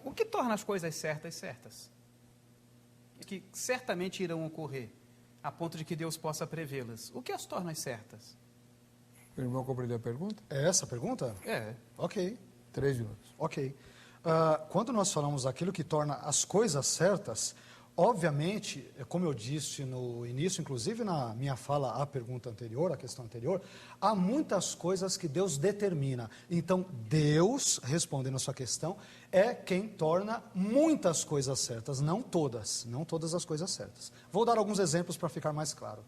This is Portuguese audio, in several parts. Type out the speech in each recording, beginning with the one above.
o que torna as coisas certas certas? Que certamente irão ocorrer, a ponto de que Deus possa prevê-las. O que as torna certas? O irmão compreendeu a pergunta? É essa a pergunta? É. Ok. 3 minutos. Ok. Quando nós falamos aquilo que torna as coisas certas, obviamente, como eu disse no início, inclusive na minha fala à pergunta anterior, à questão anterior, há muitas coisas que Deus determina. Então, Deus, respondendo a sua questão, é quem torna muitas coisas certas, não todas as coisas certas. Vou dar alguns exemplos para ficar mais claro.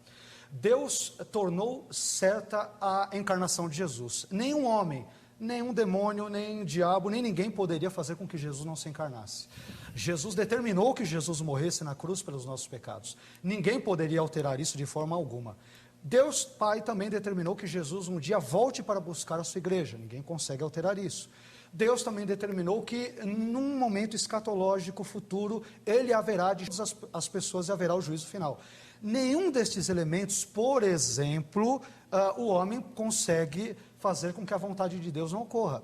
Deus tornou certa a encarnação de Jesus. Nenhum homem, nenhum demônio, nem diabo, nem ninguém poderia fazer com que Jesus não se encarnasse. Jesus determinou que Jesus morresse na cruz pelos nossos pecados. Ninguém poderia alterar isso de forma alguma. Deus Pai também determinou que Jesus um dia volte para buscar a sua igreja. Ninguém consegue alterar isso. Deus também determinou que num momento escatológico futuro, Ele haverá de as pessoas e haverá o juízo final. Nenhum destes elementos, por exemplo, o homem consegue fazer com que a vontade de Deus não ocorra.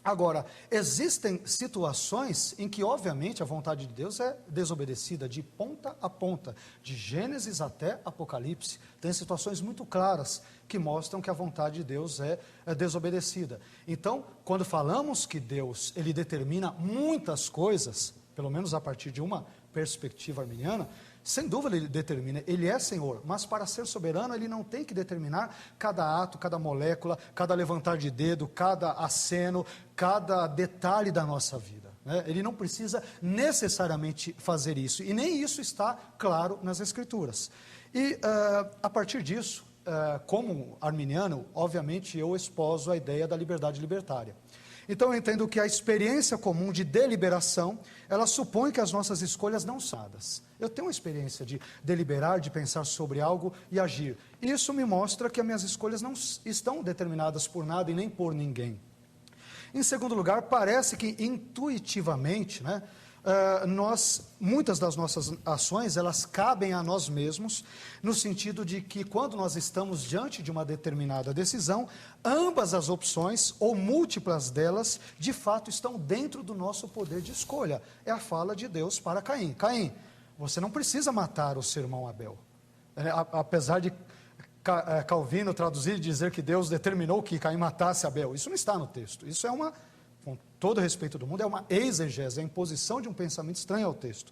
Agora, existem situações em que, obviamente, a vontade de Deus é desobedecida de ponta a ponta, de Gênesis até Apocalipse. Tem situações muito claras que mostram que a vontade de Deus é desobedecida. Então, quando falamos que Deus ele determina muitas coisas, pelo menos a partir de uma perspectiva arminiana, sem dúvida ele determina, ele é Senhor, mas para ser soberano ele não tem que determinar cada ato, cada molécula, cada levantar de dedo, cada aceno, cada detalhe da nossa vida, né? Ele não precisa necessariamente fazer isso, e nem isso está claro nas Escrituras. E a partir disso, como arminiano, obviamente eu esposo a ideia da liberdade libertária. Então eu entendo que a experiência comum de deliberação, ela supõe que as nossas escolhas não são dadas. Eu tenho uma experiência de deliberar, de pensar sobre algo e agir. Isso me mostra que as minhas escolhas não estão determinadas por nada e nem por ninguém. Em segundo lugar, parece que intuitivamente, né, muitas das nossas ações, elas cabem a nós mesmos, no sentido de que quando nós estamos diante de uma determinada decisão, ambas as opções, ou múltiplas delas, de fato estão dentro do nosso poder de escolha. É a fala de Deus para Caim. Caim, você não precisa matar o seu irmão Abel. Apesar de Calvino traduzir e dizer que Deus determinou que Caim matasse Abel, isso não está no texto. Isso é com todo respeito do mundo, é uma exegese, é a imposição de um pensamento estranho ao texto.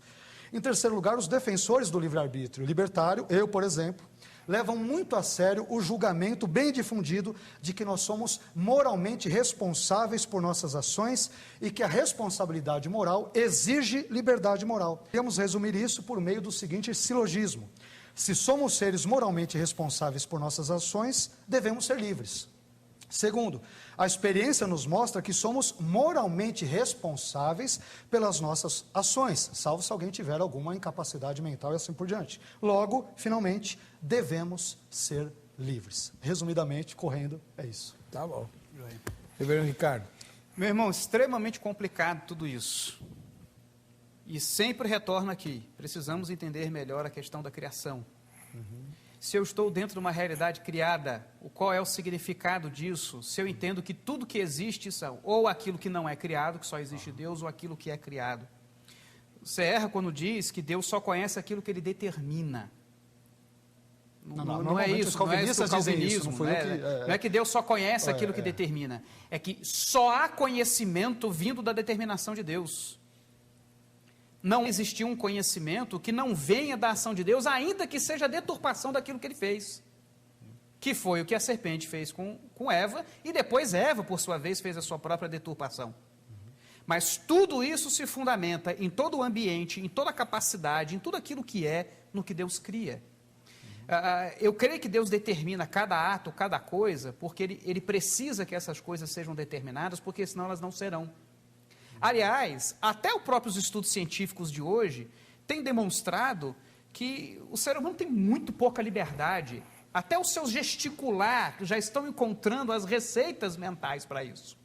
Em terceiro lugar, os defensores do livre-arbítrio libertário, eu, por exemplo, levam muito a sério o julgamento bem difundido de que nós somos moralmente responsáveis por nossas ações e que a responsabilidade moral exige liberdade moral. Podemos resumir isso por meio do seguinte silogismo: se somos seres moralmente responsáveis por nossas ações, devemos ser livres. Segundo, a experiência nos mostra que somos moralmente responsáveis pelas nossas ações, salvo se alguém tiver alguma incapacidade mental e assim por diante. Logo, finalmente, devemos ser livres. Resumidamente, correndo, é isso. Tá bom. Reverendo Ricardo. Meu irmão, extremamente complicado tudo isso. E sempre retorno aqui. Precisamos entender melhor a questão da criação. Se eu estou dentro de uma realidade criada, qual é o significado disso? Se eu entendo que tudo que existe são ou aquilo que não é criado, que só existe Deus, ou aquilo que é criado. Você erra quando diz que Deus só conhece aquilo que Ele determina. Não é isso, não é isso o calvinismo. Não é que Deus só conhece aquilo que determina. É que só há conhecimento vindo da determinação de Deus. Não existiu um conhecimento que não venha da ação de Deus, ainda que seja a deturpação daquilo que Ele fez. Que foi o que a serpente fez com Eva, e depois Eva, por sua vez, fez a sua própria deturpação. Mas tudo isso se fundamenta em todo o ambiente, em toda a capacidade, em tudo aquilo que é, no que Deus cria. Eu creio que Deus determina cada ato, cada coisa, porque Ele precisa que essas coisas sejam determinadas, porque senão elas não serão. Aliás, até os próprios estudos científicos de hoje têm demonstrado que o ser humano tem muito pouca liberdade. Até os seus gesticular já estão encontrando as receitas mentais para isso.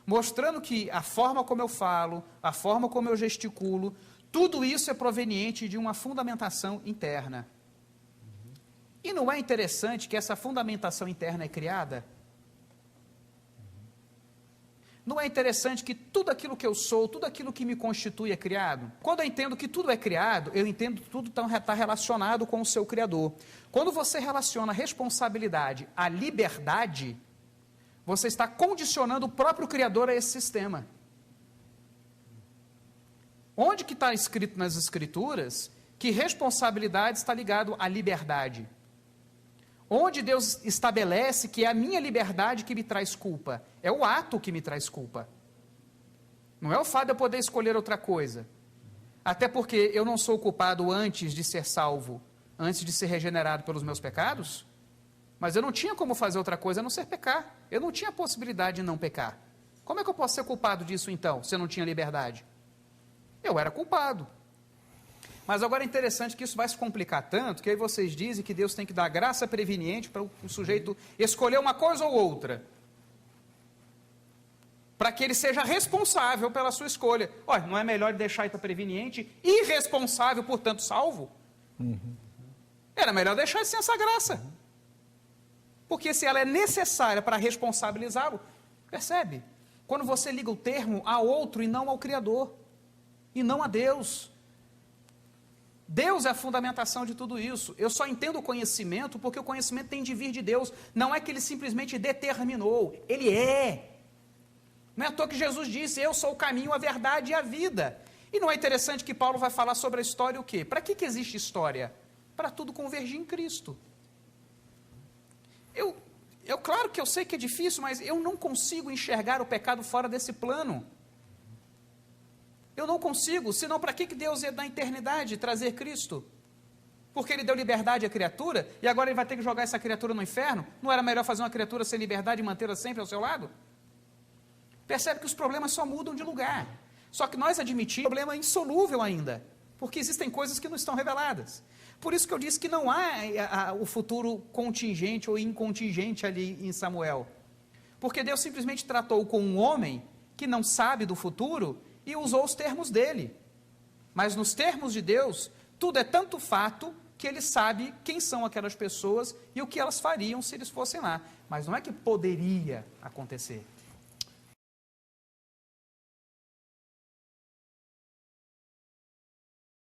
Mostrando que a forma como eu falo, a forma como eu gesticulo, tudo isso é proveniente de uma fundamentação interna. E não é interessante que essa fundamentação interna é criada? Não é interessante que tudo aquilo que eu sou, tudo aquilo que me constitui é criado? Quando eu entendo que tudo é criado, eu entendo que tudo está relacionado com o seu Criador. Quando você relaciona a responsabilidade à liberdade, você está condicionando o próprio Criador a esse sistema. Onde que está escrito nas Escrituras que responsabilidade está ligado à liberdade? Onde Deus estabelece que é a minha liberdade que me traz culpa? É o ato que me traz culpa. Não é o fato de eu poder escolher outra coisa. Até porque eu não sou culpado antes de ser salvo, antes de ser regenerado pelos meus pecados, mas eu não tinha como fazer outra coisa a não ser pecar. Eu não tinha possibilidade de não pecar. Como é que eu posso ser culpado disso então, se eu não tinha liberdade? Eu era culpado. Mas agora é interessante que isso vai se complicar tanto, que aí vocês dizem que Deus tem que dar graça preveniente para o sujeito escolher uma coisa ou outra, para que ele seja responsável pela sua escolha. Olha, não é melhor deixar a preveniente irresponsável, portanto salvo? Era melhor deixar sem essa graça. Porque se ela é necessária para responsabilizá-lo, percebe? Quando você liga o termo a outro e não ao Criador, e não a Deus. Deus é a fundamentação de tudo isso. Eu só entendo o conhecimento porque o conhecimento tem de vir de Deus. Não é que ele simplesmente determinou, ele é. Não é à toa que Jesus disse, eu sou o caminho, a verdade e a vida. E não é interessante que Paulo vai falar sobre a história o quê? Para que existe história? Para tudo convergir em Cristo. Claro que eu sei que é difícil, mas eu não consigo enxergar o pecado fora desse plano. Eu não consigo, senão para que Deus ia dar eternidade, trazer Cristo? Porque ele deu liberdade à criatura, e agora ele vai ter que jogar essa criatura no inferno? Não era melhor fazer uma criatura sem liberdade e mantê-la sempre ao seu lado? Percebe que os problemas só mudam de lugar. Só que nós admitimos um problema insolúvel ainda, porque existem coisas que não estão reveladas. Por isso que eu disse que não há o futuro contingente ou incontingente ali em Samuel. Porque Deus simplesmente tratou com um homem que não sabe do futuro, e usou os termos dele. Mas nos termos de Deus, tudo é tanto fato que ele sabe quem são aquelas pessoas e o que elas fariam se eles fossem lá. Mas não é que poderia acontecer.